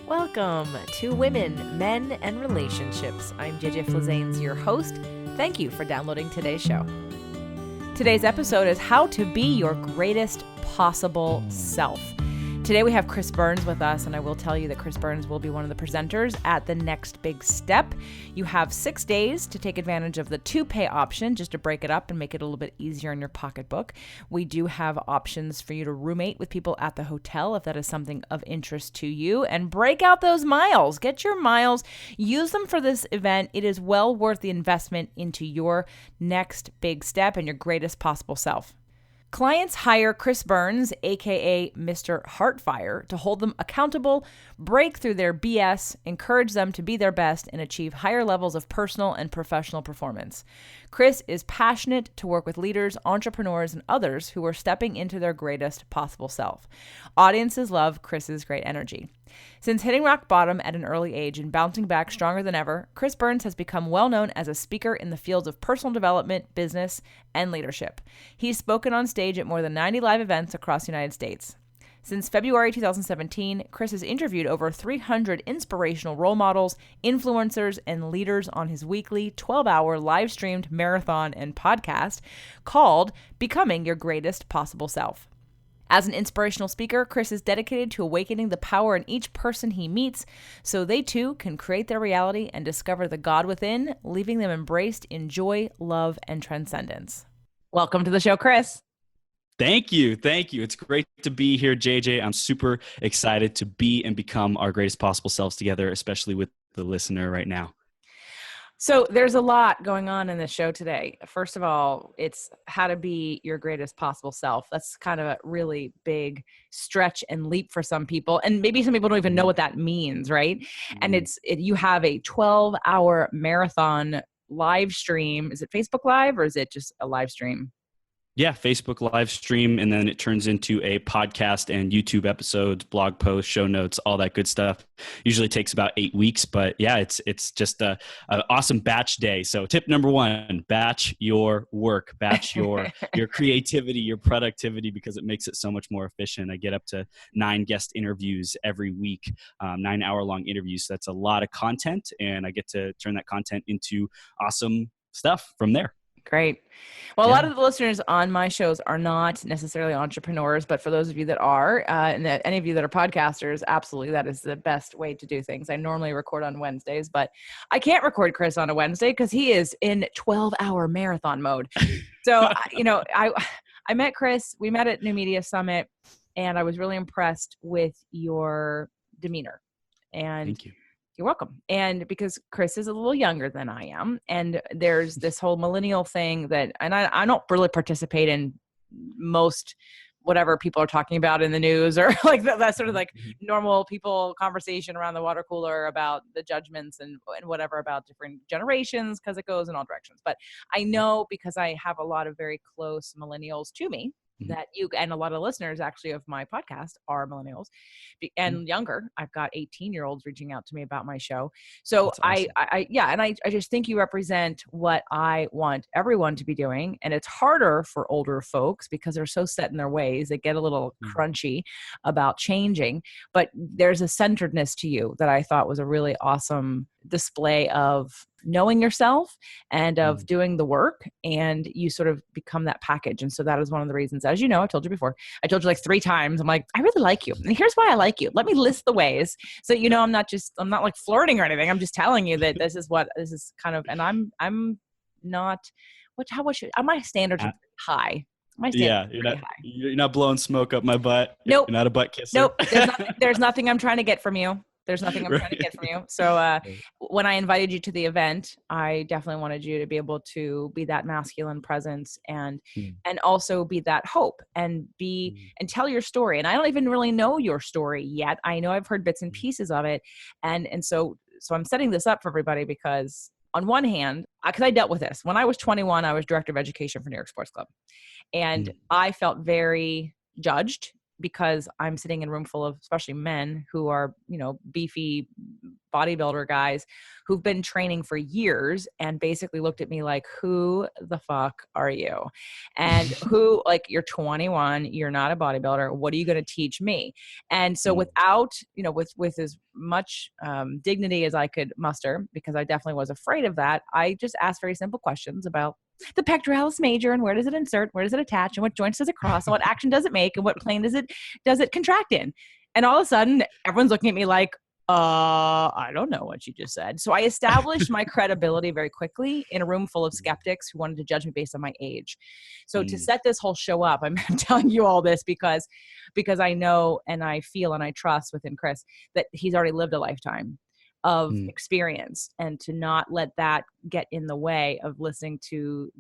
Welcome to Women, Men, and Relationships. I'm JJ Flazanes, your host. Thank you for downloading today's show. Today's episode is how to be your greatest possible self. Today we have Chris Burns with us, and I will tell you that Chris Burns will be one of the presenters at the Next Big Step. You have 6 days to take advantage of the 2-pay option, just to break it up and make it a little bit easier in your pocketbook. We do have options for you to roommate with people at the hotel if that is something of interest to you, and break out those miles. Get your miles, use them for this event. It is well worth the investment into your next big step and your greatest possible self. Clients hire Chris Burns, aka Mr. Heartfire, to hold them accountable, break through their BS, encourage them to be their best, and achieve higher levels of personal and professional performance. Chris is passionate to work with leaders, entrepreneurs, and others who are stepping into their greatest possible self. Audiences love Chris's great energy. Since hitting rock bottom at an early age and bouncing back stronger than ever, Chris Burns has become well known as a speaker in the fields of personal development, business, and leadership. He's spoken on stage at more than 90 live events across the United States. Since February 2017, Chris has interviewed over 300 inspirational role models, influencers, and leaders on his weekly 12-hour live-streamed marathon and podcast called Becoming Your Greatest Possible Self. As an inspirational speaker, Chris is dedicated to awakening the power in each person he meets so they too can create their reality and discover the God within, leaving them embraced in joy, love, and transcendence. Welcome to the show, Chris. Thank you. It's great to be here, JJ. I'm super excited to be and become our greatest possible selves together, especially with the listener right now. So there's a lot going on in this show today. First of all, it's how to be your greatest possible self. That's kind of a really big stretch and leap for some people. And maybe some people don't even know what that means, right? And you have a 12-hour marathon live stream. Is it Facebook Live or is it just a live stream? Yeah, Facebook live stream, and then it turns into a podcast and YouTube episodes, blog posts, show notes, all that good stuff. Usually takes about 8 weeks, but yeah, it's just an awesome batch day. So tip number 1, batch your work, batch your creativity, your productivity, because it makes it so much more efficient. I get up to 9 guest interviews every week, 9-hour-long interviews. So that's a lot of content, and I get to turn that content into awesome stuff from there. Great. Well, a lot of the listeners on my shows are not necessarily entrepreneurs, but for those of you that are, and any of you that are podcasters, absolutely, that is the best way to do things. I normally record on Wednesdays, but I can't record Chris on a Wednesday because he is in 12-hour marathon mode. So, I met Chris. We met at New Media Summit, and I was really impressed with your demeanor. And thank you. You're welcome. And because Chris is a little younger than I am, and there's this whole millennial thing that, and I don't really participate in most whatever people are talking about in the news or like that sort of like normal people conversation around the water cooler about the judgments and whatever about different generations, because it goes in all directions. But I know, because I have a lot of very close millennials to me, that you and a lot of listeners actually of my podcast are millennials and younger. I've got 18-year-olds reaching out to me about my show. So awesome. I just think you represent what I want everyone to be doing. And it's harder for older folks because they're so set in their ways. They get a little crunchy about changing, but there's a centeredness to you that I thought was a really awesome display of knowing yourself and of doing the work, and you sort of become that package. And so that is one of the reasons, as you know, I told you before, I told you like 3 times, I'm like, I really like you. And here's why I like you. Let me list the ways. So, I'm not like flirting or anything. I'm just telling you that this is kind of, and I'm not, my standards are high. You're not blowing smoke up my butt. Nope. You're not a butt kisser. Nope. There's nothing I'm trying to get from you. There's nothing I'm trying to get from you. So when I invited you to the event, I definitely wanted you to be able to be that masculine presence and also be that hope and and tell your story. And I don't even really know your story yet. I know I've heard bits and pieces of it. And so I'm setting this up for everybody because on one hand, because I dealt with this. When I was 21, I was director of education for New York Sports Club. And I felt very judged because I'm sitting in a room full of especially men who are, beefy bodybuilder guys who've been training for years and basically looked at me like, who the fuck are you? And who, like, you're 21, you're not a bodybuilder. What are you going to teach me? And so without, with as much dignity as I could muster, because I definitely was afraid of that, I just asked very simple questions about the pectoralis major and where does it insert, where does it attach, and what joints does it cross, and what action does it make, and what plane does it contract in. And all of a sudden, everyone's looking at me like, I don't know what you just said. So I established my credibility very quickly in a room full of skeptics who wanted to judge me based on my age. So to set this whole show up, I'm telling you all this because I know and I feel and I trust within Chris that he's already lived a lifetime of experience, and to not let that get in the way of listening to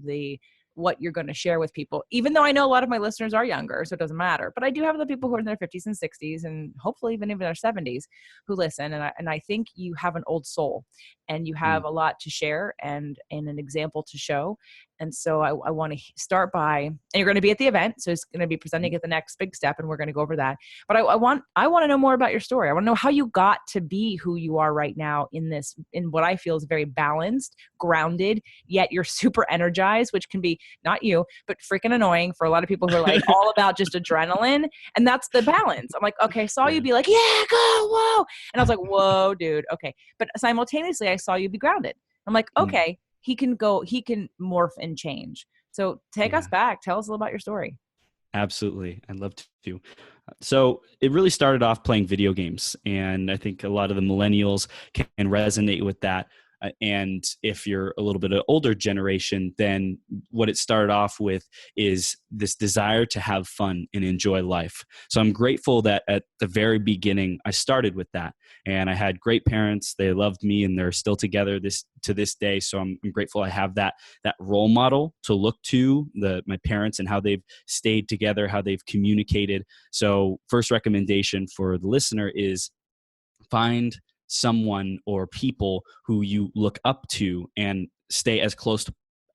what you're going to share with people, even though I know a lot of my listeners are younger, so it doesn't matter. But I do have the people who are in their 50s and 60s and hopefully even their 70s who listen. And I think you have an old soul and you have a lot to share and an example to show. And so I want to start by, and you're going to be at the event, so it's going to be presenting at the next big step, and we're going to go over that. But I want to know more about your story. I want to know how you got to be who you are right now in what I feel is very balanced, grounded, yet you're super energized, which can be not you, but freaking annoying for a lot of people who are like all about just adrenaline. And that's the balance. I'm like, okay, I saw you be like, yeah, go, whoa. And I was like, whoa, dude. Okay. But simultaneously, I saw you be grounded. I'm like, okay, he can morph and change. So take us back. Tell us a little about your story. Absolutely. I'd love to. So it really started off playing video games. And I think a lot of the millennials can resonate with that. And if you're a little bit of older generation, then what it started off with is this desire to have fun and enjoy life. So I'm grateful that at the very beginning, I started with that. And I had great parents. They loved me and they're still together to this day. So I'm grateful I have that role model to look to, my parents and how they've stayed together, how they've communicated. So first recommendation for the listener is find someone or people who you look up to and stay as close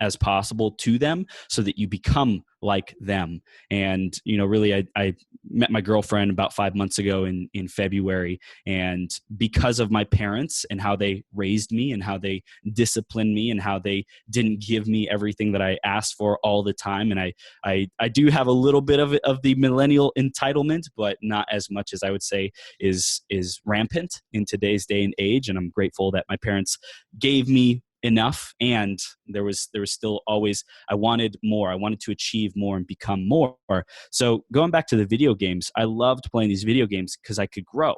as possible to them so that you become like them. And, really, I met my girlfriend about 5 months ago in February. And because of my parents and how they raised me and how they disciplined me and how they didn't give me everything that I asked for all the time. And I do have a little bit of the millennial entitlement, but not as much as I would say is rampant in today's day and age. And I'm grateful that my parents gave me enough, and there was still always, I wanted more. I wanted to achieve more and become more. So going back to the video games, I loved playing these video games because I could grow.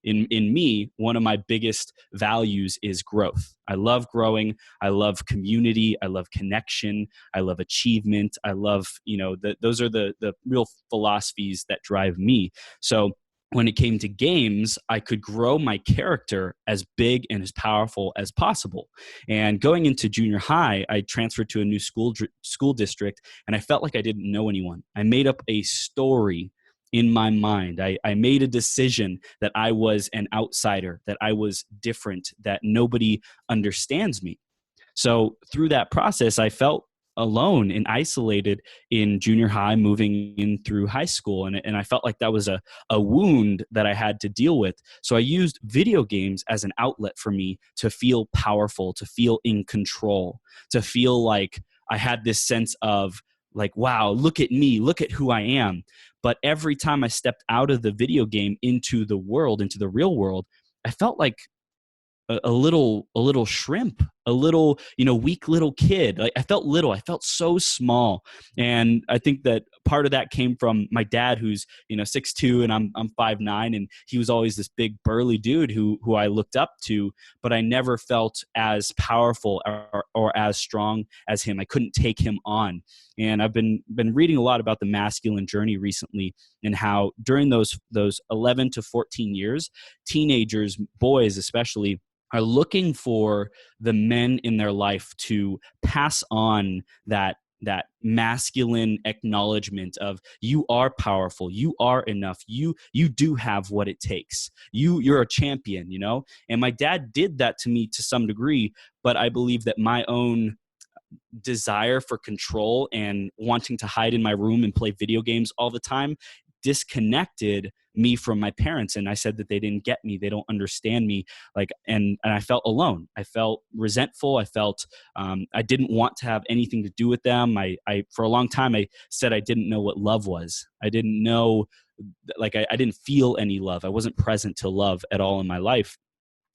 In me, one of my biggest values is growth. I love growing. I love community. I love connection. I love achievement. I love, those are the real philosophies that drive me. So when it came to games, I could grow my character as big and as powerful as possible. And going into junior high, I transferred to a new school district, and I felt like I didn't know anyone. I made up a story in my mind. I made a decision that I was an outsider, that I was different, that nobody understands me. So through that process, I felt alone and isolated in junior high, moving in through high school. And I felt like that was a wound that I had to deal with. So I used video games as an outlet for me to feel powerful, to feel in control, to feel like I had this sense of like, wow, look at me, look at who I am. But every time I stepped out of the video game into the world, into the real world, I felt like a little shrimp, a little, weak little kid. Like I felt little, I felt so small. And I think that part of that came from my dad, who's, 6'2" and I'm 5'9", and he was always this big burly dude who I looked up to, but I never felt as powerful or as strong as him. I couldn't take him on. And I've been reading a lot about the masculine journey recently, and how during those 11 to 14 years, teenagers, boys especially, are looking for the men in their life to pass on that masculine acknowledgement of, you are powerful, you are enough, you do have what it takes, you're a champion, And my dad did that to me to some degree, but I believe that my own desire for control and wanting to hide in my room and play video games all the time disconnected me from my parents. And I said that they didn't get me. They don't understand me. Like, and I felt alone. I felt resentful. I felt, I didn't want to have anything to do with them. For a long time, I said I didn't know what love was. I didn't know, like, I didn't feel any love. I wasn't present to love at all in my life.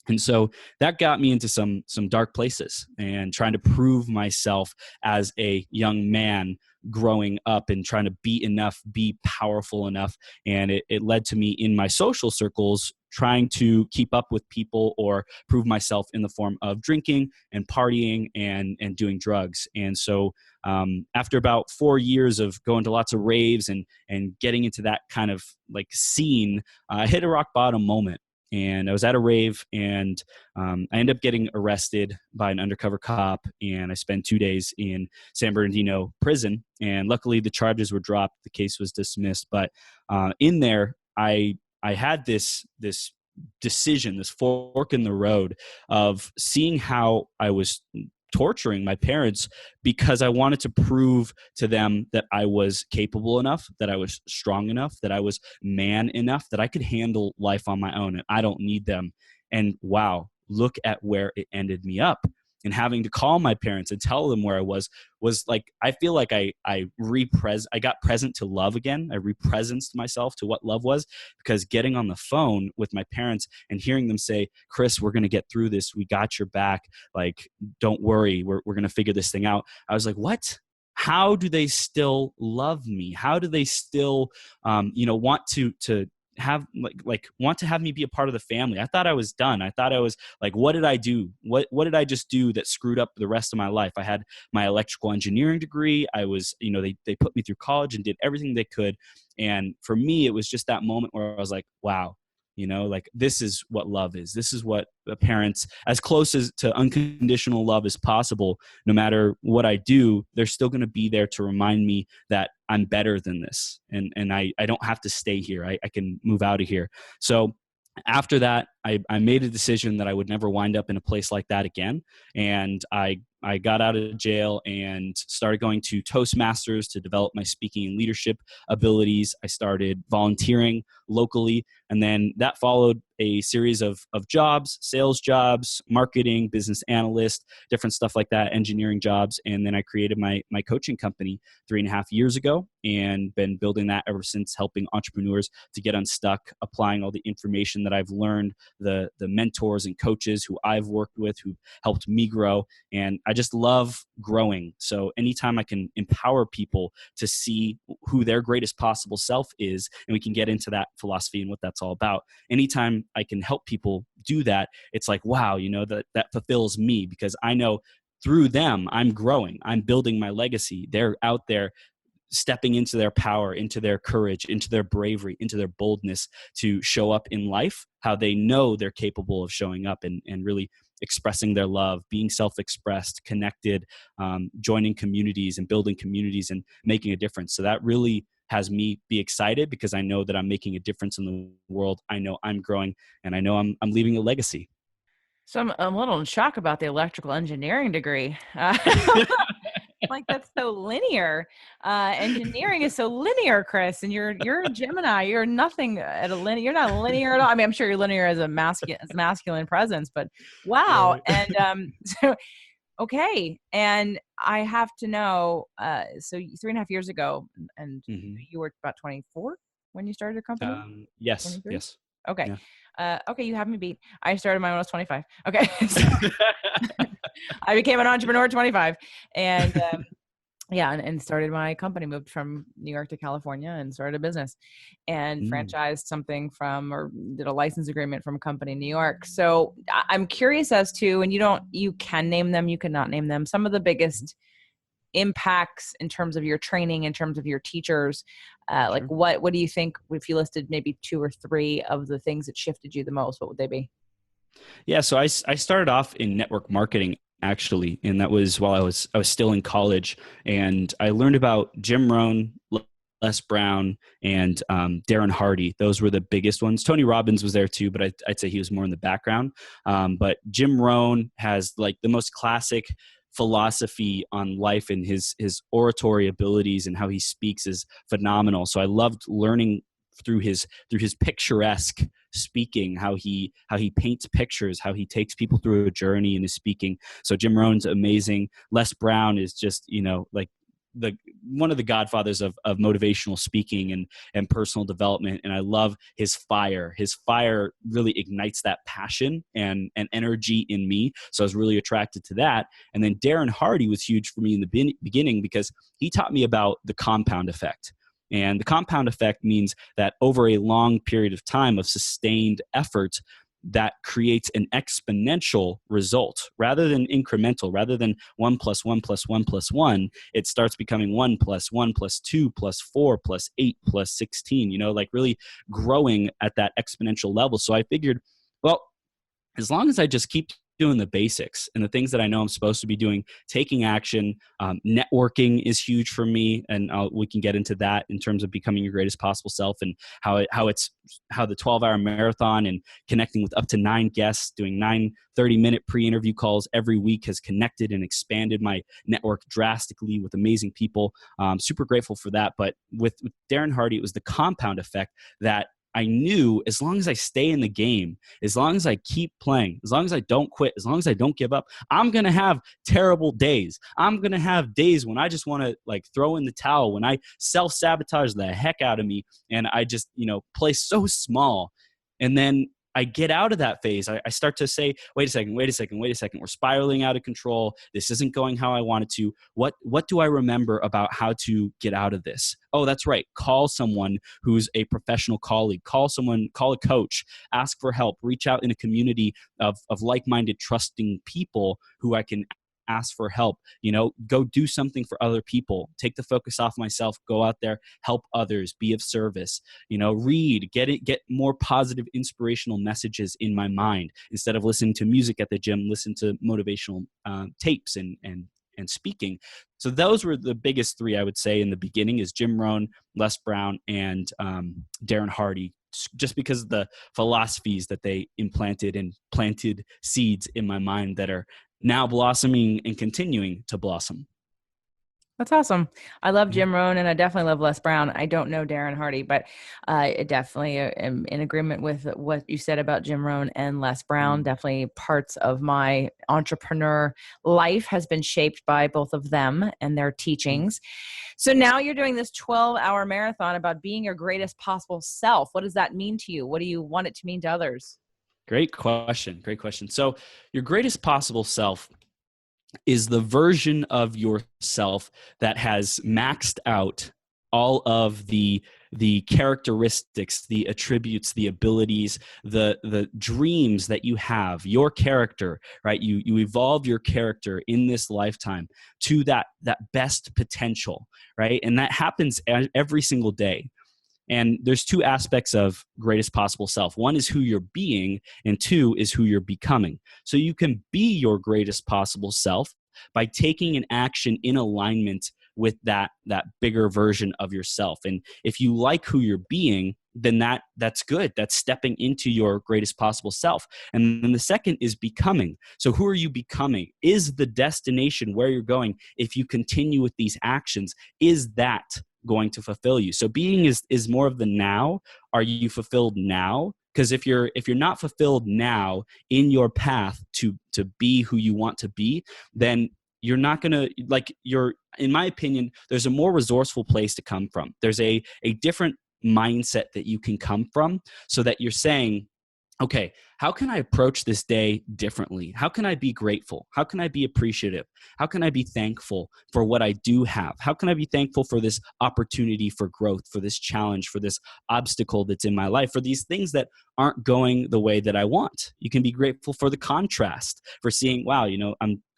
And so that got me into some dark places and trying to prove myself as a young man growing up and trying to be enough, be powerful enough. And it led to me in my social circles trying to keep up with people or prove myself in the form of drinking and partying and doing drugs. And so after about 4 years of going to lots of raves and getting into that kind of like scene, I hit a rock bottom moment. And I was at a rave, and I ended up getting arrested by an undercover cop, and I spent 2 days in San Bernardino prison. And luckily, the charges were dropped; the case was dismissed. But in there, I had this decision, this fork in the road of seeing how I was torturing my parents because I wanted to prove to them that I was capable enough, that I was strong enough, that I was man enough, that I could handle life on my own and I don't need them. And wow, look at where it ended me up. And having to call my parents and tell them where I was like, I feel like I got present to love again. I represenced myself to what love was, because getting on the phone with my parents and hearing them say, Chris, we're going to get through this. We got your back. Like, don't worry. We're going to figure this thing out. I was like, what? How do they still love me? How do they still, want to have want to have me be a part of the family? I thought I was done. I thought I was like, what did I do? What did I just do that screwed up the rest of my life? I had my electrical engineering degree. I was, they put me through college and did everything they could. And for me, it was just that moment where I was like, wow, like this is what love is. This is what the parents, as close as to unconditional love as possible, no matter what I do, they're still going to be there to remind me that I'm better than this. And I don't have to stay here. I can move out of here. So after that, I made a decision that I would never wind up in a place like that again. And I got out of jail and started going to Toastmasters to develop my speaking and leadership abilities. I started volunteering locally. And then that followed a series of jobs, sales jobs, marketing, business analyst, different stuff like that, engineering jobs. And then I created my coaching company 3.5 years ago and been building that ever since, helping entrepreneurs to get unstuck, applying all the information that I've learned, the mentors and coaches who I've worked with who helped me grow. And I just love growing. So anytime I can empower people to see who their greatest possible self is, and we can get into that philosophy and what that's all about. Anytime I can help people do that, it's like, wow, that fulfills me, because I know through them, I'm growing, I'm building my legacy. They're out there stepping into their power, into their courage, into their bravery, into their boldness to show up in life, how they know they're capable of showing up and really expressing their love, being self-expressed, connected, joining communities and building communities and making a difference. So that really has me be excited, because I know that I'm making a difference in the world. I know I'm growing, and I know I'm leaving a legacy. So I'm a little in shock about the electrical engineering degree. Like, that's so linear. Engineering is so linear, Chris, and you're a Gemini. You're nothing at a linear. You're not linear at all. I mean, I'm sure you're linear as a masculine presence, but wow. Right. And so okay, and I have to know. So 3.5 years ago, and Mm-hmm. you were about 24 when you started your company. Yes. 23? Yes. Okay. Yeah. Okay, you have me beat. I started mine when I was 25. Okay. So I became an entrepreneur at 25, and and started my company, moved from New York to California and started a business and franchised something or did a license agreement from a company in New York. So I'm curious as to, and you can name them, you cannot name them, some of the biggest impacts in terms of your training, in terms of your teachers. Like Sure. what do you think, if you listed maybe 2 or 3 of the things that shifted you the most, what would they be? Yeah. So I started off in network marketing, actually, and that was while I was still in college, and I learned about Jim Rohn, Les Brown, and Darren Hardy. Those were the biggest ones. Tony Robbins was there too, but I'd say he was more in the background. But Jim Rohn has like the most classic philosophy on life, and his oratory abilities and how he speaks is phenomenal. So I loved learning through his picturesque speaking, how he paints pictures, how he takes people through a journey in his speaking. So Jim Rohn's amazing. Les Brown is just, like the one of the godfathers of motivational speaking and personal development. And I love his fire. His fire really ignites that passion and energy in me. So I was really attracted to that. And then Darren Hardy was huge for me in the beginning because he taught me about the compound effect. And the compound effect means that over a long period of time of sustained effort, that creates an exponential result rather than incremental. Rather than 1 + 1 + 1 + 1, it starts becoming 1 + 1 + 2 + 4 + 8 + 16, like really growing at that exponential level. So I figured, well, as long as I just keep doing the basics and the things that I know I'm supposed to be doing, taking action, networking is huge for me. And we can get into that in terms of becoming your greatest possible self and how the 12-hour marathon and connecting with up to 9 guests, doing 9 30-minute pre-interview calls every week has connected and expanded my network drastically with amazing people. Super grateful for that. But with Darren Hardy, it was the compound effect that I knew as long as I stay in the game, as long as I keep playing, as long as I don't quit, as long as I don't give up, I'm going to have terrible days. I'm going to have days when I just want to throw in the towel, when I self-sabotage the heck out of me and I just, play so small. And then I get out of that phase. I start to say, wait a second. We're spiraling out of control. This isn't going how I want it to. What do I remember about how to get out of this? Oh, that's right. Call someone who's a professional colleague. Call a coach, ask for help, reach out in a community of like-minded, trusting people who I can ask for help, go do something for other people, take the focus off myself, go out there, help others, be of service, read, get more positive, inspirational messages in my mind. Instead of listening to music at the gym, listen to motivational tapes and speaking. So those were the biggest 3, I would say, in the beginning, is Jim Rohn, Les Brown, and Darren Hardy, just because of the philosophies that they implanted and planted seeds in my mind that are now blossoming and continuing to blossom. That's awesome. I love Jim Rohn and I definitely love Les Brown. I don't know Darren Hardy, but I definitely am in agreement with what you said about Jim Rohn and Les Brown. Definitely parts of my entrepreneur life has been shaped by both of them and their teachings. So now you're doing this 12-hour marathon about being your greatest possible self. What does that mean to you? What do you want it to mean to others? Great question. So your greatest possible self is the version of yourself that has maxed out all of the characteristics, the attributes, the abilities, the dreams that you have, your character, right? You evolve your character in this lifetime to that best potential, right? And that happens every single day. And there's 2 aspects of greatest possible self. 1 is who you're being, and 2 is who you're becoming. So you can be your greatest possible self by taking an action in alignment with that bigger version of yourself. And if you like who you're being, then that's good. That's stepping into your greatest possible self. And then the second is becoming. So who are you becoming? Is the destination where you're going, if you continue with these actions, is that going to fulfill you? So being is more of the now. Are you fulfilled now? Because if you're not fulfilled now in your path to be who you want to be, then you're not going to, in my opinion, there's a more resourceful place to come from. There's a different mindset that you can come from, so that you're saying, okay, how can I approach this day differently? How can I be grateful? How can I be appreciative? How can I be thankful for what I do have? How can I be thankful for this opportunity for growth, for this challenge, for this obstacle that's in my life, for these things that aren't going the way that I want? You can be grateful for the contrast, for seeing, wow,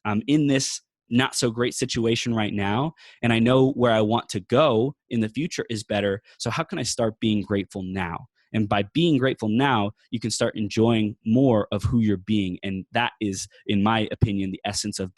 I'm in this not so great situation right now, and I know where I want to go in the future is better. So how can I start being grateful now? And by being grateful now, you can start enjoying more of who you're being. And that is, in my opinion, the essence of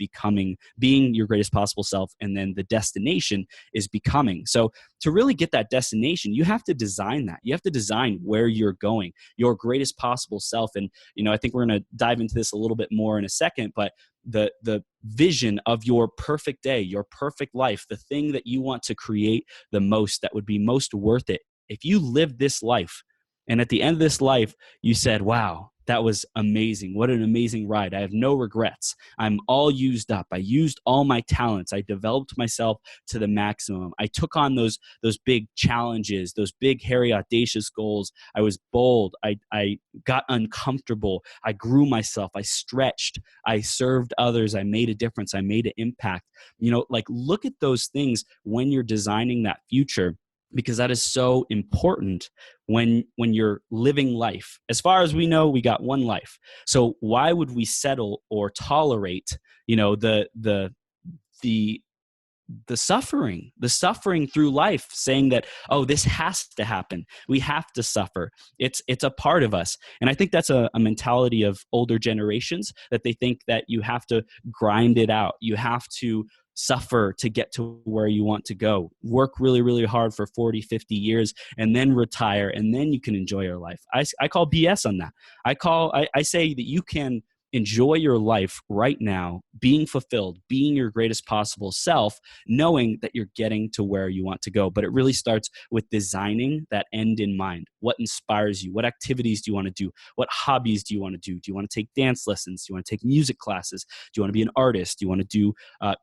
being your greatest possible self. And then the destination is becoming. So to really get that destination, you have to design that. You have to design where you're going, your greatest possible self. And, I think we're going to dive into this a little bit more in a second, but the vision of your perfect day, your perfect life, the thing that you want to create the most, that would be most worth it if you lived this life and at the end of this life, you said, wow, that was amazing. What an amazing ride. I have no regrets. I'm all used up. I used all my talents. I developed myself to the maximum. I took on those big challenges, those big, hairy, audacious goals. I was bold. I got uncomfortable. I grew myself. I stretched. I served others. I made a difference. I made an impact. Like, look at those things when you're designing that future, because that is so important when you're living life. As far as we know, we got one life. So why would we settle or tolerate, the suffering through life, saying that, oh, this has to happen, we have to suffer, it's a part of us. And I think that's a mentality of older generations, that they think that you have to grind it out, you have to suffer to get to where you want to go, work really, really hard for 40-50 years and then retire, and then you can enjoy your life. I call BS on that. I say that you can enjoy your life right now, being fulfilled, being your greatest possible self, knowing that you're getting to where you want to go. But it really starts with designing that end in mind. What inspires you? What activities do you want to do? What hobbies do you want to do? Do you want to take dance lessons? Do you want to take music classes? Do you want to be an artist? Do you want to do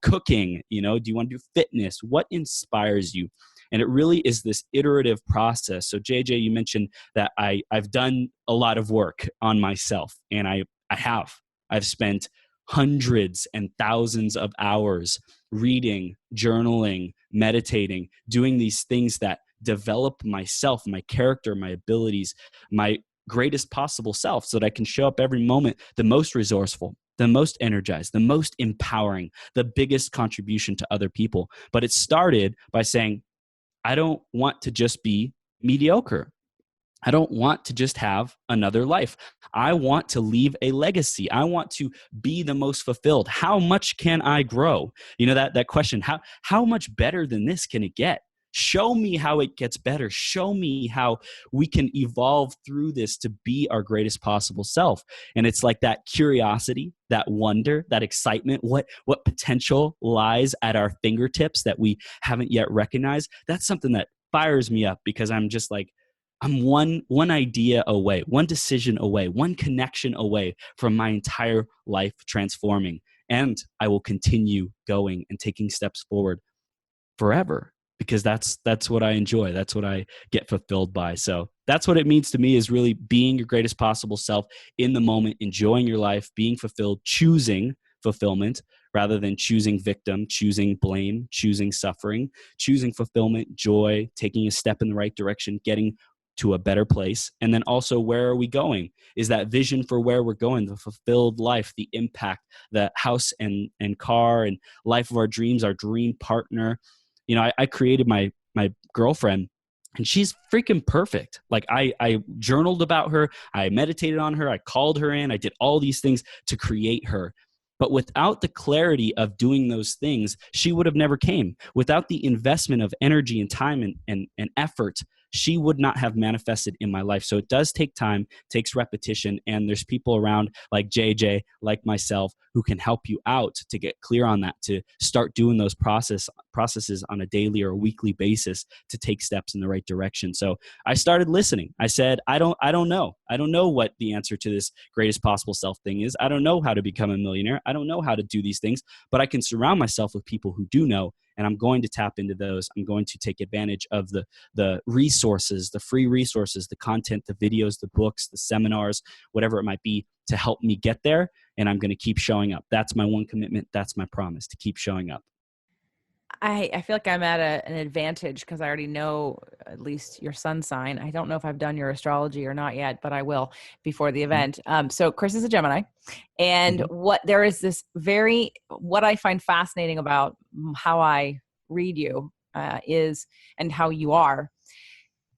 cooking? Do you want to do fitness? What inspires you? And it really is this iterative process. So JJ, you mentioned that I've done a lot of work on myself, and I've spent hundreds and thousands of hours reading, journaling, meditating, doing these things that develop myself, my character, my abilities, my greatest possible self, so that I can show up every moment the most resourceful, the most energized, the most empowering, the biggest contribution to other people. But it started by saying, I don't want to just be mediocre. I don't want to just have another life. I want to leave a legacy. I want to be the most fulfilled. How much can I grow? That question, how much better than this can it get? Show me how it gets better. Show me how we can evolve through this to be our greatest possible self. And it's like that curiosity, that wonder, that excitement, what potential lies at our fingertips that we haven't yet recognized. That's something that fires me up, because I'm just like, I'm one idea away, one decision away, one connection away from my entire life transforming. And I will continue going and taking steps forward forever, because that's what I enjoy. That's what I get fulfilled by. So that's what it means to me, is really being your greatest possible self in the moment, enjoying your life, being fulfilled, choosing fulfillment rather than choosing victim, choosing blame, choosing suffering, choosing fulfillment, joy, taking a step in the right direction, getting to a better place. And then also, where are we going? Is that vision for where we're going, the fulfilled life, the impact, the house and car and life of our dreams, our dream partner. I created my girlfriend, and she's freaking perfect. Like, I journaled about her, I meditated on her, I called her in, I did all these things to create her. But without the clarity of doing those things, she would have never came. Without the investment of energy and time and effort, she would not have manifested in my life. So it does take time, takes repetition, and there's people around like JJ, like myself, who can help you out to get clear on that, to start doing those processes on a daily or a weekly basis to take steps in the right direction. So I started listening. I said, I don't know. I don't know what the answer to this greatest possible self thing is. I don't know how to become a millionaire. I don't know how to do these things, but I can surround myself with people who do know. And I'm going to tap into those. I'm going to take advantage of the resources, the free resources, the content, the videos, the books, the seminars, whatever it might be, to help me get there. And I'm going to keep showing up. That's my one commitment. That's my promise, to keep showing up. I feel like I'm at an advantage because I already know at least your sun sign. I don't know if I've done your astrology or not yet, but I will before the event. So Chris is a Gemini, and there is this what I find fascinating about how I read you is, and how you are,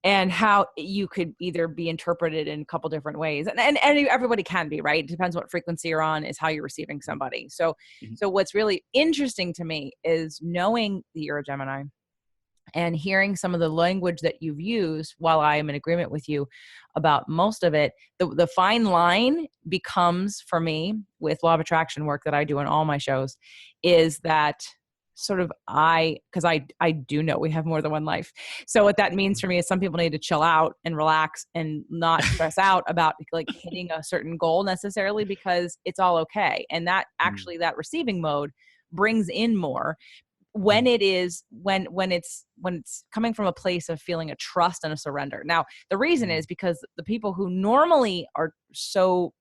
and how you could either be interpreted in a couple different ways. And everybody can be, right? It depends what frequency you're on, is how you're receiving somebody. So what's really interesting to me is knowing that you're a Gemini and hearing some of the language that you've used. While I am in agreement with you about most of it, the fine line becomes, for me, with law of attraction work that I do in all my shows, is that sort of because I do know we have more than one life. So what that means for me is some people need to chill out and relax and not stress out about like hitting a certain goal necessarily, because it's all okay. And that actually, that receiving mode brings in more when it is when it's coming from a place of feeling a trust and a surrender. Now, the reason is because the people who normally are so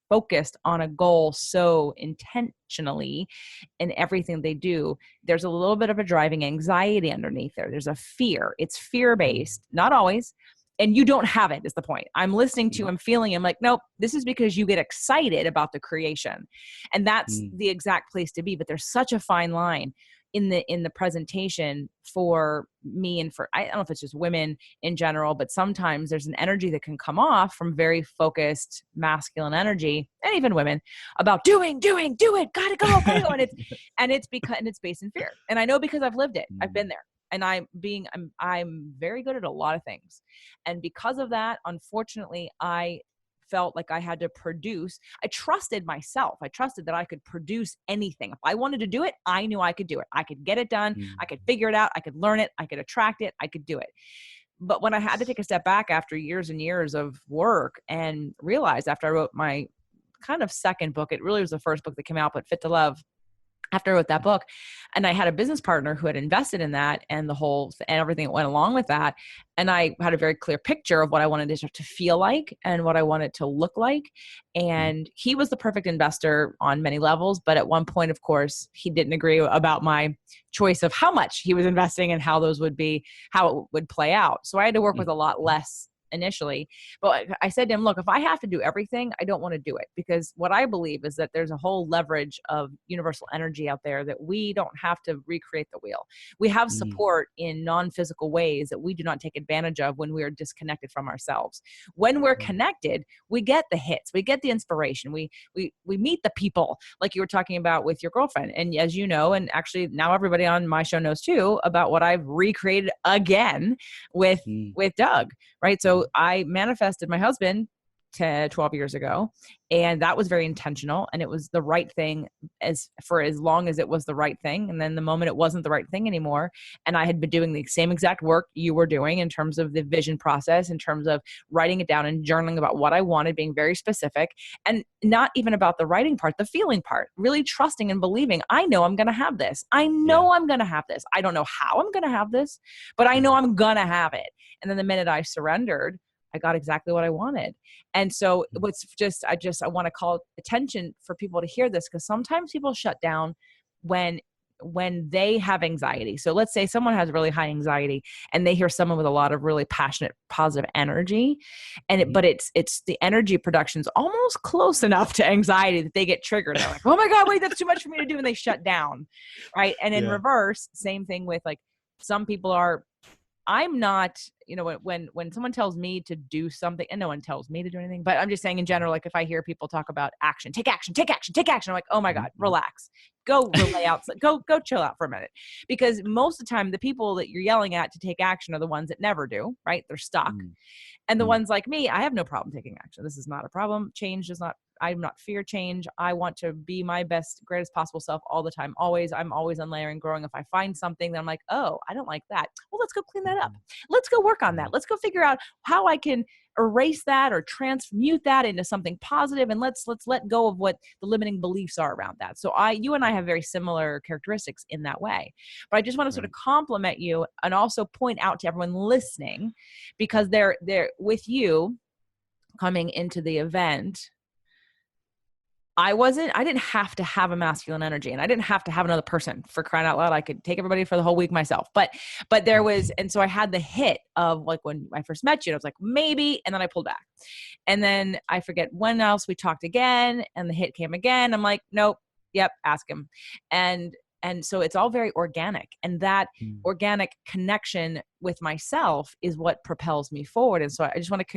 focused on a goal so intentionally in everything they do, there's a little bit of a driving anxiety underneath there. There's a fear. It's fear-based, not always. And you don't have it, is the point. I'm listening to, I'm feeling, I'm like, nope, this is because you get excited about the creation. And that's the exact place to be. But there's such a fine line in the presentation for me, and for, I don't know if it's just women in general, but sometimes there's an energy that can come off from very focused masculine energy, and even women, about do it, gotta go. And it's based in fear. And I know because I've lived it. I've been there. And I'm very good at a lot of things. And because of that, unfortunately, I felt like I had to produce. I trusted myself. I trusted that I could produce anything. If I wanted to do it, I knew I could do it. I could get it done. I could figure it out. I could learn it. I could attract it. I could do it. But when I had to take a step back after years and years of work and realized, after I wrote my kind of second book, it really was the first book that came out, but Fit to Love, after I wrote that book, and I had a business partner who had invested in that and everything that went along with that. And I had a very clear picture of what I wanted it to feel like and what I wanted to look like. And he was the perfect investor on many levels. But at one point, of course, he didn't agree about my choice of how much he was investing and how it would play out. So I had to work with a lot less initially. But I said to him, look, if I have to do everything, I don't want to do it, because what I believe is that there's a whole leverage of universal energy out there that we don't have to recreate the wheel. We have support in non-physical ways that we do not take advantage of when we are disconnected from ourselves. When we're connected, we get the hits, we get the inspiration, we meet the people like you were talking about with your girlfriend. And as you know, and actually now everybody on my show knows too, about what I've recreated again with Doug, right? So I manifested my husband 12 years ago, and that was very intentional, and it was the right thing as long as it was the right thing. And then the moment it wasn't the right thing anymore, and I had been doing the same exact work you were doing in terms of the vision process, in terms of writing it down and journaling about what I wanted, being very specific, and not even about the writing part, the feeling part, really trusting and believing, I know I'm going to have this. I know I'm going to have this. I don't know how I'm going to have this, but I know I'm going to have it. And then the minute I surrendered, I got exactly what I wanted. And so I want to call attention for people to hear this, because sometimes people shut down when they have anxiety. So let's say someone has really high anxiety and they hear someone with a lot of really passionate, positive energy, but it's the energy production's almost close enough to anxiety that they get triggered. They're like, oh my God, wait, that's too much for me to do. And they shut down. Right. And in reverse, same thing with like, some people are, I'm not, when someone tells me to do something, and no one tells me to do anything, but I'm just saying in general, like if I hear people talk about action, take action, I'm like, oh my God, relax, go relay out, go chill out for a minute. Because most of the time, the people that you're yelling at to take action are the ones that never do, right? They're stuck. And the ones like me, I have no problem taking action. This is not a problem. I'm not fear change. I want to be my best, greatest possible self all the time. Always. I'm always unlayering, growing. If I find something that I'm like, oh, I don't like that. Well, let's go clean that up. Let's go work on that. Let's go figure out how I can erase that or transmute that into something positive. And let's let go of what the limiting beliefs are around that. So you and I have very similar characteristics in that way. But I just want to sort of compliment you and also point out to everyone listening, because they're with you coming into the event. I didn't have to have a masculine energy, and I didn't have to have another person, for crying out loud. I could take everybody for the whole week myself, but there was, and so I had the hit of like, when I first met you, I was like, maybe, and then I pulled back. And then I forget when else we talked again, and the hit came again. I'm like, nope. Yep. Ask him. And so it's all very organic, and that organic connection with myself is what propels me forward. And so I just want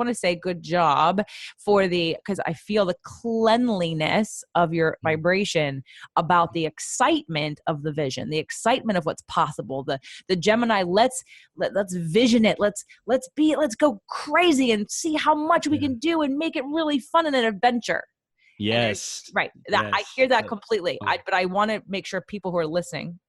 to say good job because I feel the cleanliness of your vibration, about the excitement of the vision, the excitement of what's possible, the Gemini, let's vision it. Let's go crazy and see how much we can do and make it really fun and an adventure. Yes. Right. I hear that completely. But I want to make sure people who are listening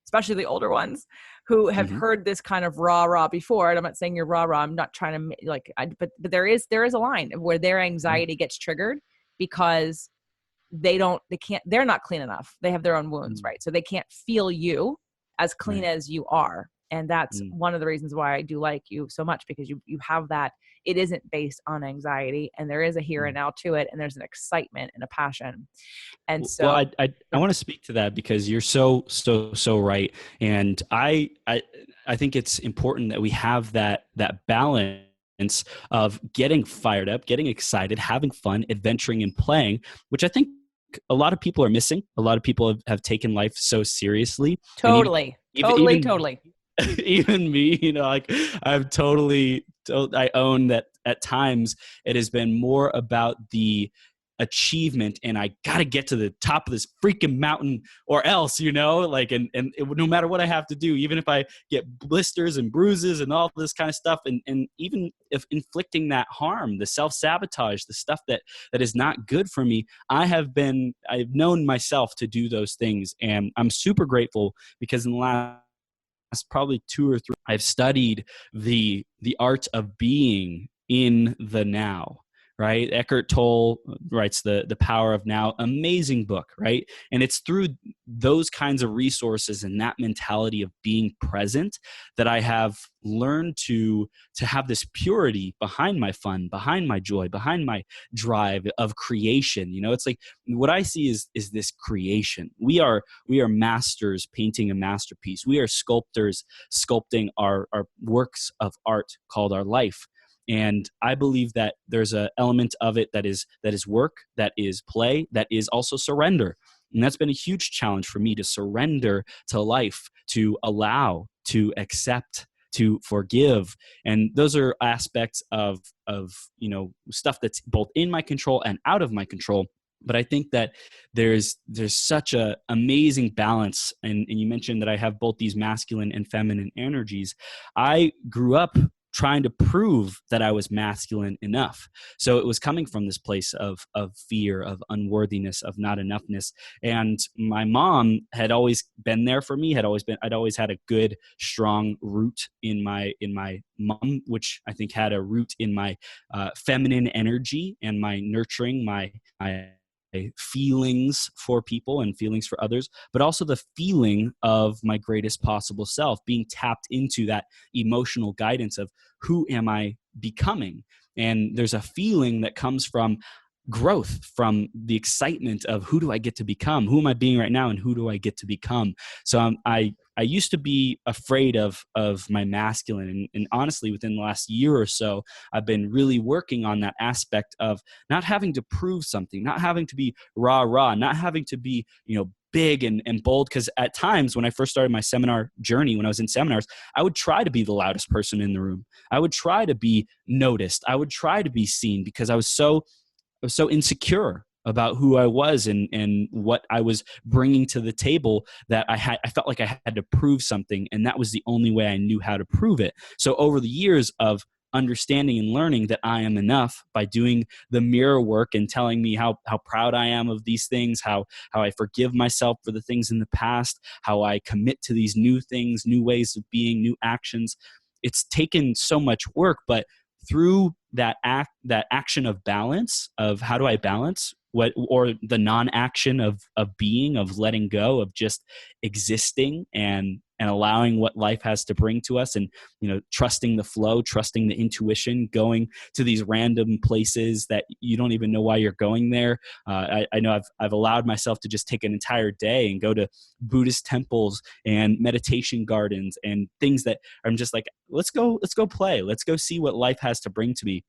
especially the older ones, who have Hmm. heard this kind of rah rah before. And I'm not saying you're rah rah. I'm not trying to but there is a line where their Yeah. anxiety gets triggered because they're not clean enough. They have their own wounds, Mm. right? So they can't feel you as clean Right. as you are. And that's Mm. one of the reasons why I do like you so much, because you have that. It isn't based on anxiety, and there is a here and Mm. now to it, and there's an excitement and a passion. And Well, so I want to speak to that because you're so right, and I think it's important that we have that balance of getting fired up, getting excited, having fun, adventuring, and playing, which I think a lot of people are missing. A lot of people have taken life so seriously, and totally, totally, even totally. even me, like I've I own that at times it has been more about the achievement and I got to get to the top of this freaking mountain or else, like, and no matter what I have to do, even if I get blisters and bruises and all this kind of stuff, and even if inflicting that harm, the self-sabotage, the stuff that is not good for me, I've known myself to do those things. And I'm super grateful because in the last probably 2 or 3, I've studied the art of being in the now. Right, Eckhart Tolle writes the Power of Now, amazing book, right? And it's through those kinds of resources and that mentality of being present that I have learned to have this purity behind my fun, behind my joy, behind my drive of creation. It's like what I see is this creation. We are masters painting a masterpiece. We are sculptors sculpting our works of art called our life. And I believe that there's an element of it that is work, that is play, that is also surrender. And that's been a huge challenge for me, to surrender to life, to allow, to accept, to forgive. And those are aspects of stuff that's both in my control and out of my control. But I think that there's such a amazing balance. And you mentioned that I have both these masculine and feminine energies. I grew up trying to prove that I was masculine enough. So it was coming from this place of fear, of unworthiness, of not enoughness. And my mom had always been there for me, I'd always had a good, strong root in my mom, which I think had a root in my feminine energy and my nurturing, my feelings for people and feelings for others, but also the feeling of my greatest possible self, being tapped into that emotional guidance of who am I becoming? And there's a feeling that comes from growth, from the excitement of who do I get to become? Who am I being right now? And who do I get to become? So I used to be afraid of my masculine. And honestly, within the last year or so, I've been really working on that aspect of not having to prove something, not having to be rah, rah, not having to be, big and bold. Because at times when I first started my seminar journey, when I was in seminars, I would try to be the loudest person in the room. I would try to be noticed. I would try to be seen because I was so insecure about who I was and what I was bringing to the table, that I felt like I had to prove something, and that was the only way I knew how to prove it. So over the years of understanding and learning that I am enough by doing the mirror work and telling me how proud I am of these things, how I forgive myself for the things in the past, how I commit to these new things, new ways of being, new actions. It's taken so much work, but through that action of balance, of how do I balance what, or the non-action of being, of letting go, of just existing and allowing what life has to bring to us, and trusting the flow, trusting the intuition, going to these random places that you don't even know why you're going there. I know I've allowed myself to just take an entire day and go to Buddhist temples and meditation gardens and things that I'm just like, let's go play, let's go see what life has to bring to me.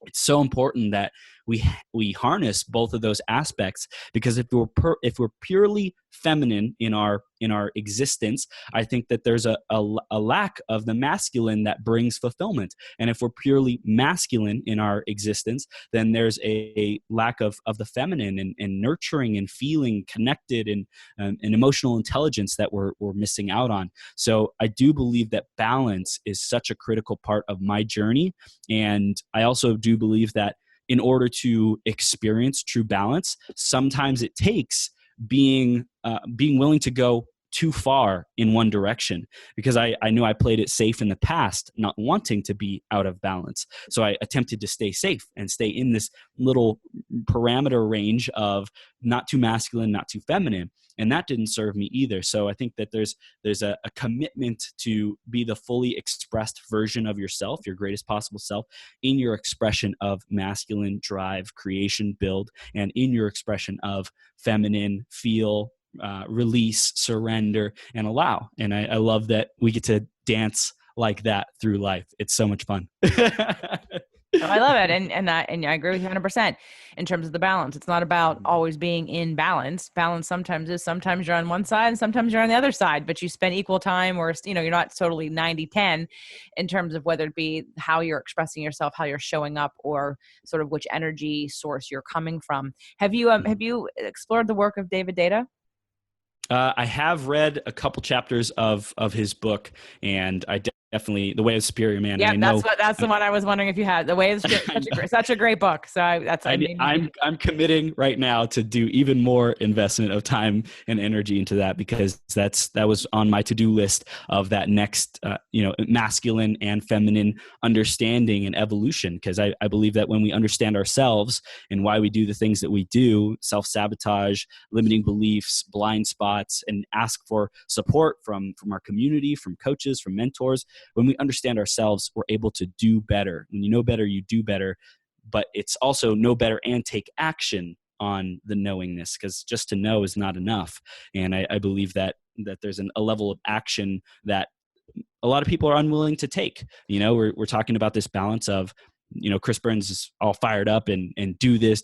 It's so important that we harness both of those aspects, because if we're purely feminine in our existence, I think that there's a lack of the masculine that brings fulfillment. And if we're purely masculine in our existence, then there's a lack of the feminine and nurturing and feeling connected and emotional intelligence that we're missing out on. So I do believe that balance is such a critical part of my journey. And I also do believe that in order to experience true balance, sometimes it takes being willing to go too far in one direction, because I knew I played it safe in the past, not wanting to be out of balance. So I attempted to stay safe and stay in this little parameter range of not too masculine, not too feminine. And that didn't serve me either. So I think that there's a commitment to be the fully expressed version of yourself, your greatest possible self, in your expression of masculine drive, creation, build, and in your expression of feminine feel, release, surrender, and allow. And I love that we get to dance like that through life. It's so much fun. Oh, I love it. And I agree with you 100% in terms of the balance. It's not about always being in balance. Balance sometimes you're on one side and sometimes you're on the other side, but you spend equal time, or, you're not totally 90-10 in terms of whether it be how you're expressing yourself, how you're showing up, or sort of which energy source you're coming from. Have you explored the work of David Deida? I have read a couple chapters of his book, and I definitely The Way of Superior Man. Yeah, and I know that's the one I was wondering if you had. The Way is such a great book. So I'm committing right now to do even more investment of time and energy into that, because that was on my to-do list of that next masculine and feminine understanding and evolution. Because I believe that when we understand ourselves and why we do the things that we do, self-sabotage, limiting beliefs, blind spots, and ask for support from our community, from coaches, from mentors. When we understand ourselves, we're able to do better. When you know better, you do better. But it's also know better and take action on the knowingness, because just to know is not enough. And I believe that there's a level of action that a lot of people are unwilling to take. We're talking about this balance of, Chris Burns is all fired up and do this.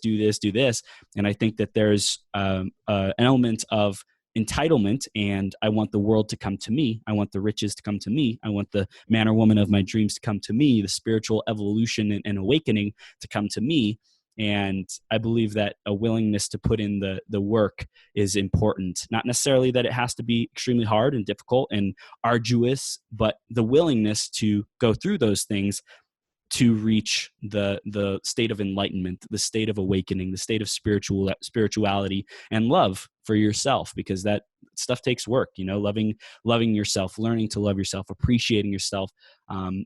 And I think that there's an element of entitlement, and I want the world to come to me. I want the riches to come to me. I want the man or woman of my dreams to come to me, the spiritual evolution and awakening to come to me. And I believe that a willingness to put in the work is important. Not necessarily that it has to be extremely hard and difficult and arduous, but the willingness to go through those things to reach the state of enlightenment, the state of awakening, the state of spirituality and love for yourself, because that stuff takes work. Loving yourself, learning to love yourself, appreciating yourself.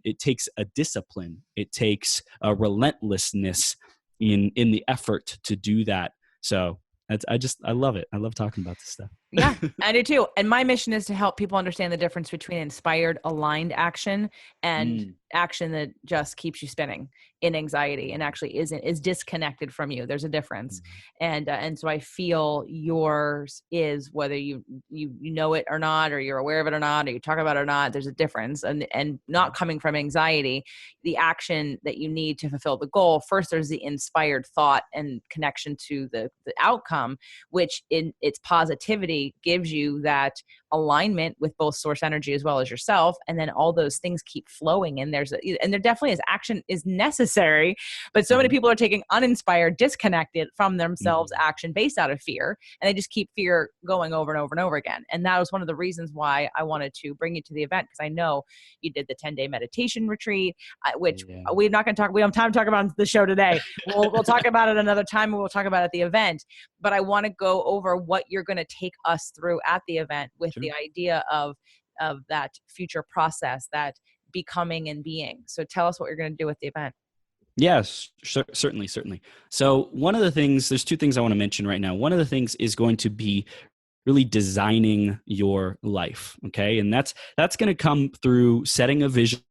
It takes a discipline. It takes a relentlessness in the effort to do that. So I love it. I love talking about this stuff. Yeah, I do too. And my mission is to help people understand the difference between inspired, aligned action and action that just keeps you spinning in anxiety and actually is disconnected from you. There's a difference. And so I feel yours is, whether you know it or not, or you're aware of it or not, or you talk about it or not, there's a difference. And not coming from anxiety, the action that you need to fulfill the goal. First, there's the inspired thought and connection to the outcome, which in its positivity gives you that alignment with both source energy as well as yourself. And then all those things keep flowing. And there definitely is action is necessary, but so many people are taking uninspired, disconnected from themselves action based out of fear. And they just keep fear going over and over and over again. And that was one of the reasons why I wanted to bring you to the event. Because I know you did the 10-day meditation retreat, which we're not going to talk, we don't have time to talk about on the show today. We'll talk about it another time, and we'll talk about it at the event. But I want to go over what you're going to take us through at the event with the idea of that future process, that becoming and being. So tell us what you're going to do with the event. Yes, certainly. So there's two things I want to mention right now. One of the things is going to be really designing your life. Okay. And that's going to come through setting a vision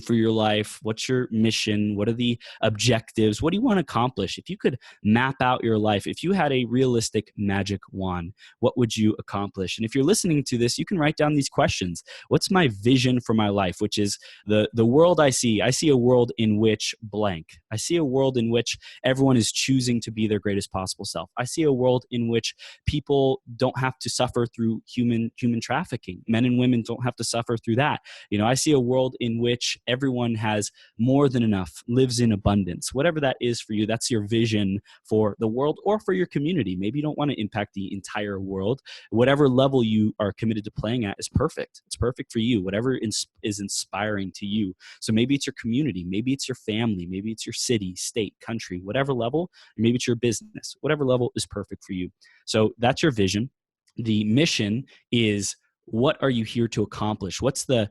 for your life. What's your mission? What are the objectives? What do you want to accomplish? If you could map out your life, if you had a realistic magic wand, what would you accomplish? And if you're listening to this, you can write down these questions. What's my vision for my life? Which is the world I see. I see a world in which blank. I see a world in which everyone is choosing to be their greatest possible self. I see a world in which people don't have to suffer through human trafficking. Men and women don't have to suffer through that. I see a world in which everyone has more than enough, lives in abundance. Whatever that is for you, that's your vision for the world or for your community. Maybe you don't want to impact the entire world. Whatever level you are committed to playing at is perfect. It's perfect for you. Whatever is inspiring to you. So maybe it's your community, maybe it's your family, maybe it's your city, state, country, whatever level, maybe it's your business. Whatever level is perfect for you. So that's your vision. The mission is what are you here to accomplish? What's the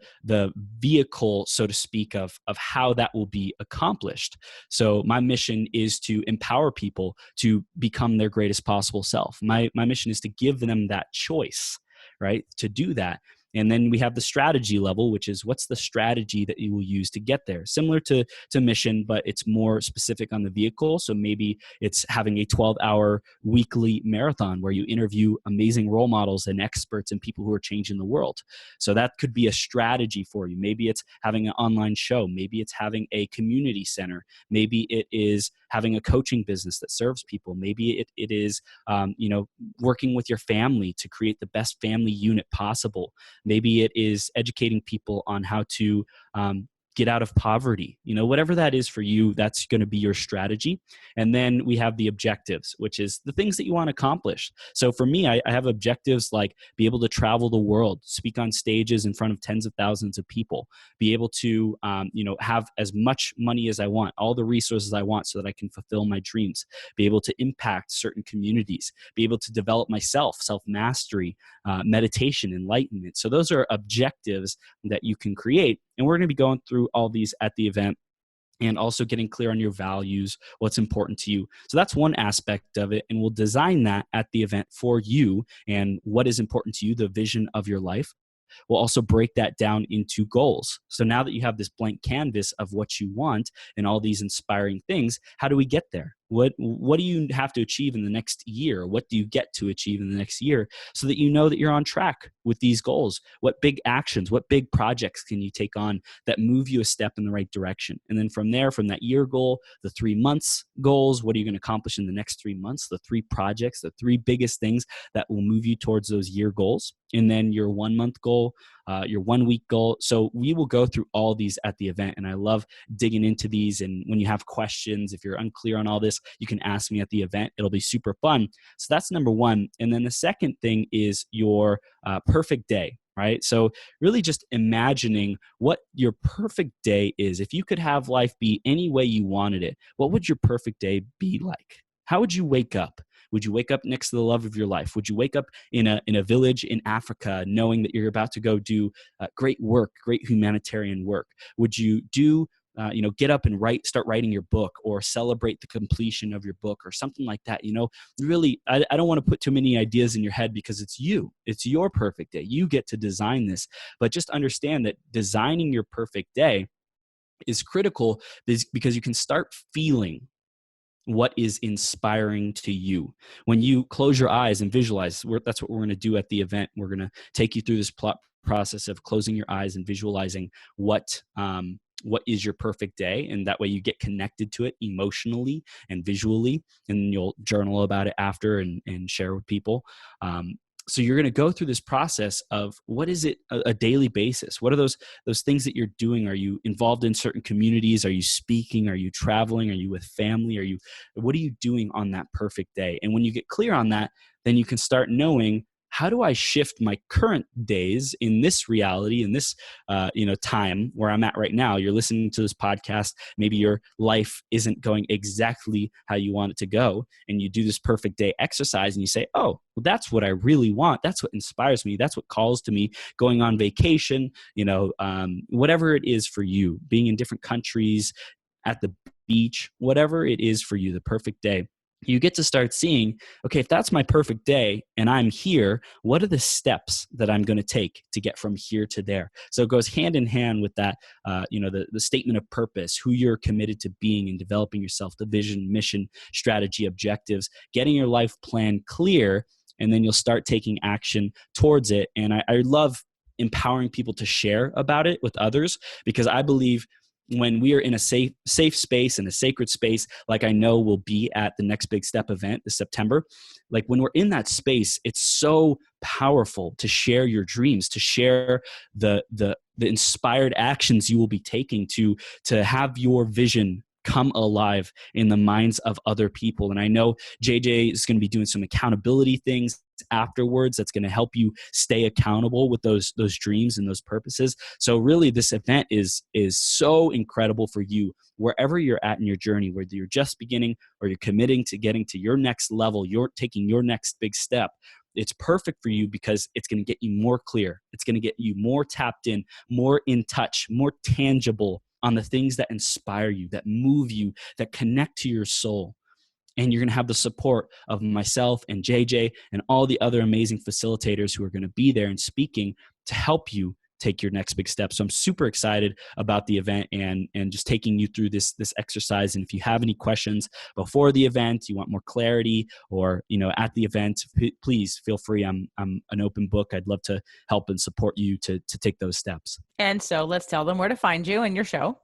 vehicle, so to speak, of how that will be accomplished? So my mission is to empower people to become their greatest possible self. My mission is to give them that choice, right, to do that. And then we have the strategy level, which is what's the strategy that you will use to get there? Similar to mission, but it's more specific on the vehicle. So maybe it's having a 12-hour weekly marathon where you interview amazing role models and experts and people who are changing the world. So that could be a strategy for you. Maybe it's having an online show. Maybe it's having a community center. Maybe it is having a coaching business that serves people. Maybe it is working with your family to create the best family unit possible. Maybe it is educating people on how to get out of poverty. Whatever that is for you, that's going to be your strategy. And then we have the objectives, which is the things that you want to accomplish. So for me, I have objectives like be able to travel the world, speak on stages in front of tens of thousands of people, be able to have as much money as I want, all the resources I want so that I can fulfill my dreams, be able to impact certain communities, be able to develop myself, self-mastery, meditation, enlightenment. So those are objectives that you can create. And we're going to be going through all these at the event, and also getting clear on your values, what's important to you. So that's one aspect of it. And we'll design that at the event for you and what is important to you, the vision of your life. We'll also break that down into goals. So now that you have this blank canvas of what you want and all these inspiring things, how do we get there? What do you have to achieve in the next year? What do you get to achieve in the next year so that you know that you're on track with these goals? What big actions, what big projects can you take on that move you a step in the right direction? And then from there, from that year goal, the 3 months goals, what are you going to accomplish in the next 3 months? The 3 projects, the 3 biggest things that will move you towards those year goals. And then your 1 month goal, your 1 week goal. So we will go through all these at the event. And I love digging into these. And when you have questions, if you're unclear on all this, you can ask me at the event. It'll be super fun. So that's number one. And then the second thing is your perfect day, right? So really just imagining what your perfect day is. If you could have life be any way you wanted it, what would your perfect day be like? How would you wake up? Would you wake up next to the love of your life? Would you wake up in a village in Africa knowing that you're about to go do great work, great humanitarian work? Would you get up and start writing your book, or celebrate the completion of your book, or something like that? Really, I don't want to put too many ideas in your head, because it's your perfect day. You get to design this, but just understand that designing your perfect day is critical, because you can start feeling what is inspiring to you. When you close your eyes and visualize, that's what we're going to do at the event. We're going to take you through this process of closing your eyes and visualizing what is your perfect day. And that way you get connected to it emotionally and visually, and you'll journal about it after and share with people. So you're going to go through this process of what is it a daily basis? What are those things that you're doing? Are you involved in certain communities? Are you speaking? Are you traveling? Are you with family? What are you doing on that perfect day? And when you get clear on that, then you can start knowing, how do I shift my current days in this reality, in this time where I'm at right now? You're listening to this podcast. Maybe your life isn't going exactly how you want it to go, and you do this perfect day exercise and you say, oh, well, that's what I really want. That's what inspires me. That's what calls to me. Going on vacation, whatever it is for you, being in different countries, at the beach, whatever it is for you, the perfect day. You get to start seeing, okay, if that's my perfect day and I'm here, what are the steps that I'm going to take to get from here to there? So it goes hand in hand with that, the statement of purpose, who you're committed to being and developing yourself, the vision, mission, strategy, objectives, getting your life plan clear, and then you'll start taking action towards it. And I love empowering people to share about it with others, because I believe when we are in a safe space and a sacred space, like I know we'll be at the Next Big Step event this September, like when we're in that space, it's so powerful to share your dreams, to share the inspired actions you will be taking to have your vision come alive in the minds of other people. And I know JJ is going to be doing some accountability things afterwards that's going to help you stay accountable with those dreams and those purposes. So really, this event is so incredible for you wherever you're at in your journey, whether you're just beginning or you're committing to getting to your next level, you're taking your next big step. it's perfect for you because it's going to get you more clear. It's going to get you more tapped in, more in touch, more tangible on the things that inspire you, that move you, that connect to your soul. And you're going to have the support of myself and JJ and all the other amazing facilitators who are going to be there and speaking to help you take your next big step. So I'm super excited about the event and just taking you through this exercise. And if you have any questions before the event, you want more clarity, or at the event, please feel free. I'm an open book. I'd love to help and support you to take those steps. And so let's tell them where to find you and your show.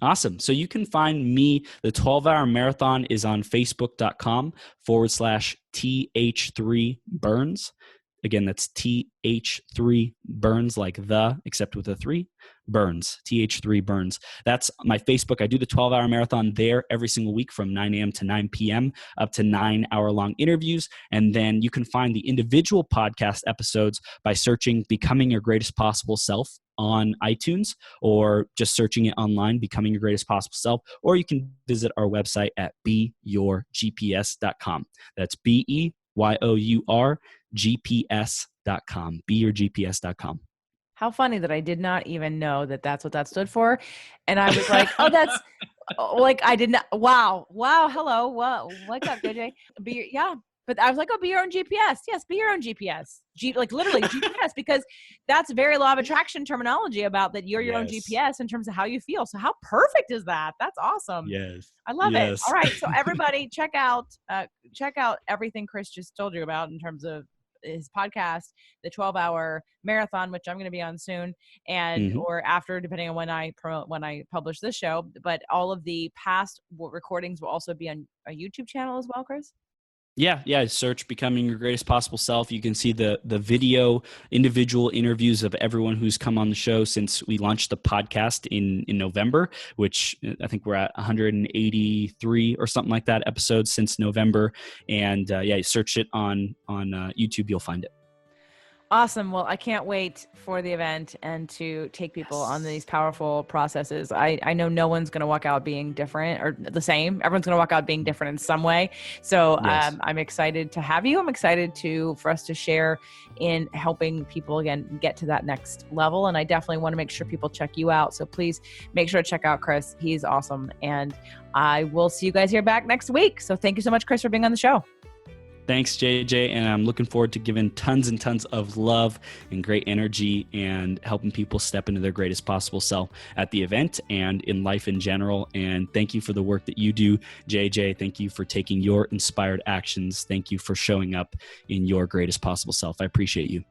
Awesome. So you can find me. The 12-hour marathon is on facebook.com/TH3 Burns. Again, that's TH3 Burns, like the, except with a 3, Burns, TH3 Burns. That's my Facebook. I do the 12-hour marathon there every single week from 9 a.m. to 9 p.m., up to 9-hour-long interviews. And then you can find the individual podcast episodes by searching Becoming Your Greatest Possible Self on iTunes, or just searching it online, Becoming Your Greatest Possible Self, or you can visit our website at beyourgps.com. That's BEYOURGPS.com, beyourgps.com. How funny that I did not even know that that's what that stood for. And I was like, oh, that's like, I didn't, wow. Hello. What's up, JJ? Yeah. But I was like, oh, be your own GPS. Yes, be your own GPS. Like literally GPS, because that's very law of attraction terminology about that you're your own GPS in terms of how you feel. So how perfect is that? That's awesome. Yes. I love it. All right. So everybody check out everything Chris just told you about in terms of his podcast, the 12-hour marathon, which I'm going to be on soon, and or after, depending on when I publish this show. But all of the past recordings will also be on a YouTube channel as well, Chris. Yeah. Search Becoming Your Greatest Possible Self. You can see the video individual interviews of everyone who's come on the show since we launched the podcast in November, which I think we're at 183 or something like that episodes since November. And you search it on YouTube, you'll find it. Awesome. Well, I can't wait for the event and to take people on these powerful processes. I know no one's going to walk out being different or the same. Everyone's going to walk out being different in some way. So I'm excited to have you. I'm excited for us to share in helping people, again, get to that next level. And I definitely want to make sure people check you out. So please make sure to check out Chris. He's awesome. And I will see you guys here back next week. So thank you so much, Chris, for being on the show. Thanks, JJ. And I'm looking forward to giving tons and tons of love and great energy and helping people step into their greatest possible self at the event and in life in general. And thank you for the work that you do, JJ. Thank you for taking your inspired actions. Thank you for showing up in your greatest possible self. I appreciate you.